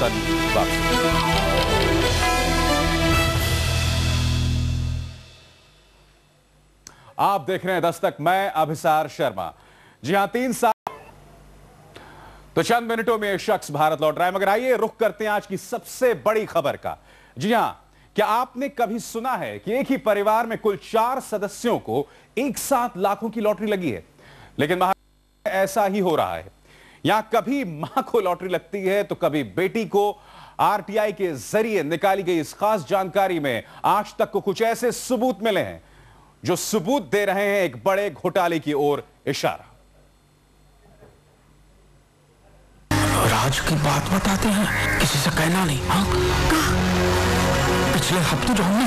फौरन वापस। आप देख रहे हैं दस्तक, मैं अभिसार शर्मा। जी हां, 3 साल तो चंद मिनटों में शख्स भारत लौट रहा है, मगर आइए रुख करते हैं आज की सबसे बड़ी खबर का। जी हां, क्या आपने कभी सुना है कि एक ही परिवार में कुल 4 सदस्यों को एक साथ लाखों की लॉटरी लगी है? लेकिन महाराष्ट्र में ऐसा ही हो रहा है। यहां कभी मां को लॉटरी लगती है तो कभी बेटी को। आरटीआई के जरिए निकाली गई इस खास जानकारी में आज तक को कुछ ऐसे सबूत मिले हैं जो सबूत दे रहे हैं एक बड़े घोटाले की ओर इशारा। राज की बात बताते हैं, किसी से कहना नहीं। हाँ, पिछले हफ्ते जो हमने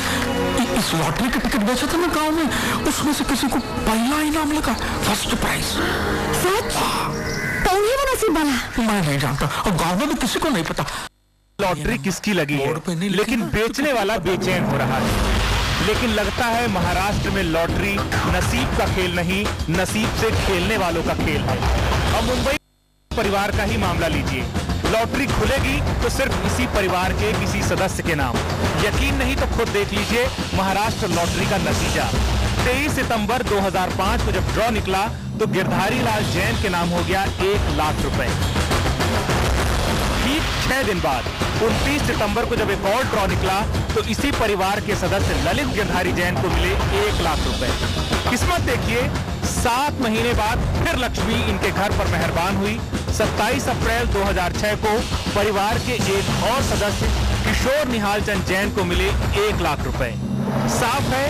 इस लॉटरी के टिकट बेचे थे ना गांव में, उसमें से किसी को पहला इनाम लगा, फर्स्ट प्राइज। सच? तो उन्हीं को नसीब बना? मैं नहीं जानता और गांव में भी किसी को नहीं पता लॉटरी किसकी लगी है, लेकिन बेचने वाला बेचैन हो रहा है। लेकिन लगता है महाराष्ट्र में लॉटरी नसीब का खेल नहीं, नसीब से खेलने वालों का खेल है। अब मुंबई परिवार का ही मामला लीजिए, लॉटरी खुलेगी तो सिर्फ इसी परिवार के किसी सदस्य के नाम। यकीन नहीं तो खुद देख लीजिए महाराष्ट्र लॉटरी का नतीजा। 23 सितंबर 2005 को जब ड्रॉ निकला तो गिरधारी लाल जैन के नाम हो गया 1 लाख रुपए। ठीक 6 दिन बाद 29 सितंबर को जब एक और ड्रॉ निकला तो इसी परिवार के सदस्य ललित गिरधारी जैन को मिले 1 लाख रुपए। किस्मत देखिए, 7 महीने बाद फिर लक्ष्मी इनके घर पर मेहरबान हुई। 27 अप्रैल 2006 को परिवार के एक और सदस्य किशोर निहाल चंद जैन को मिले 1 लाख रुपए। साफ है,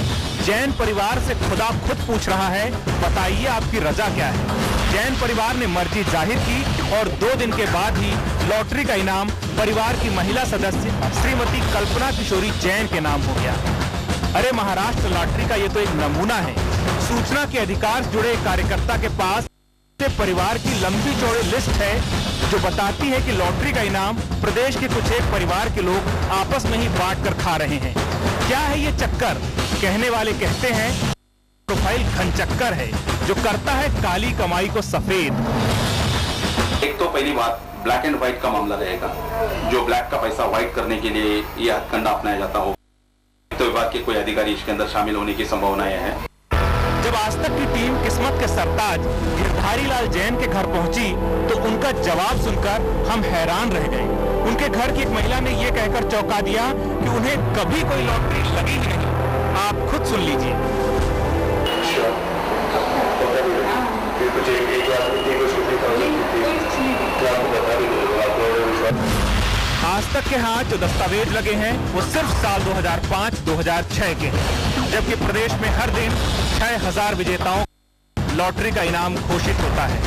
जैन परिवार से खुदा खुद पूछ रहा है, बताइए आपकी रजा क्या है। जैन परिवार ने मर्जी जाहिर की और 2 दिन के बाद ही लॉटरी का इनाम परिवार की महिला सदस्य श्रीमती कल्पना किशोरी जैन के नाम हो गया। अरे महाराष्ट्र लॉटरी का ये तो एक नमूना है। सूचना के अधिकार से जुड़े कार्यकर्ता के पास परिवार की लंबी चौड़ी लिस्ट है जो बताती है कि लॉटरी का इनाम प्रदेश के कुछ एक परिवार के लोग आपस में ही बांट कर खा रहे हैं। क्या है ये चक्कर? कहने वाले कहते हैं प्रोफाइल घनचक्कर है जो करता है काली कमाई को सफेद। एक तो पहली बात ब्लैक एंड व्हाइट का मामला रहेगा, जो ब्लैक का पैसा व्हाइट करने के लिए यह हथकंडा अपनाया जाता हो तो विभाग के कोई अधिकारी इसके अंदर शामिल होने की संभावनाएं हैं। जब आज तक की टीम किस्मत के सरताज गिरधारी लाल जैन के घर पहुंची तो उनका जवाब सुनकर हम हैरान रह गए। उनके घर की एक महिला ने यह कहकर चौंका दिया कि उन्हें कभी कोई लॉटरी लगी ही नहीं। आप खुद सुन लीजिए। आज तक के हाथ जो दस्तावेज लगे हैं वो सिर्फ साल 2005-2006 के हैं, जबकि प्रदेश में हर दिन 6000 विजेताओं लॉटरी का इनाम घोषित होता है।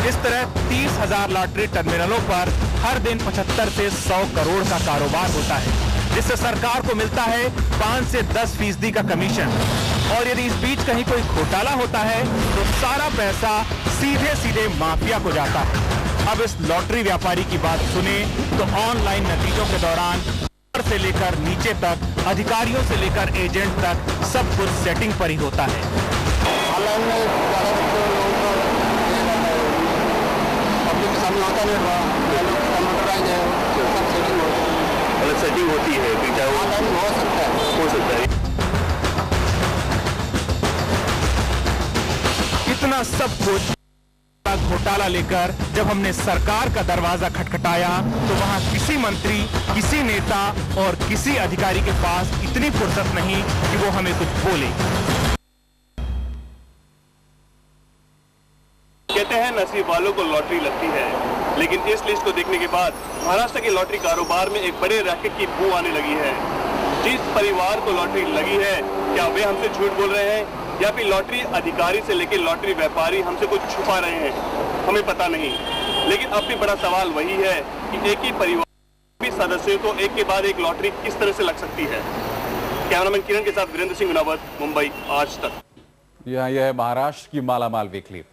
इस तरह 30,000 लॉटरी टर्मिनलों पर हर दिन 75 से 100 करोड़ का कारोबार होता है, जिससे सरकार को मिलता है 5 से 10% का कमीशन। और यदि इस बीच कहीं कोई घोटाला होता है तो सारा पैसा सीधे सीधे माफिया को जाता है। अब इस लॉटरी व्यापारी की बात सुने तो ऑनलाइन नतीजों के दौरान ऊपर से लेकर नीचे तक, अधिकारियों से लेकर एजेंट तक सब कुछ सेटिंग पर ही होता है। ऑनलाइन में सेटिंग होती है, हो सकता है। इतना सब कुछ घोटाला लेकर जब हमने सरकार का दरवाजा खटखटाया तो वहां किसी मंत्री, किसी नेता और किसी अधिकारी के पास इतनी फुर्सत नहीं कि वो हमें कुछ बोले। कहते हैं नसीब वालों को लॉटरी लगती है, लेकिन इस लिस्ट को देखने के बाद महाराष्ट्र के लॉटरी कारोबार में एक बड़े रैकेट की बू आने लगी है। जिस परिवार को लॉटरी लगी है, क्या वे हमसे झूठ बोल रहे हैं या फिर लॉटरी अधिकारी से लेकर लॉटरी व्यापारी हमसे कुछ छुपा रहे हैं, हमें पता नहीं। लेकिन अब भी बड़ा सवाल वही है कि एक ही परिवार के सदस्यों को एक के बाद एक लॉटरी किस तरह से लग सकती है। कैमरामैन किरण के साथ वीरेंद्र सिंह गुनावत, मुंबई, आज तक। यह है महाराष्ट्र की मालामाल वीकली।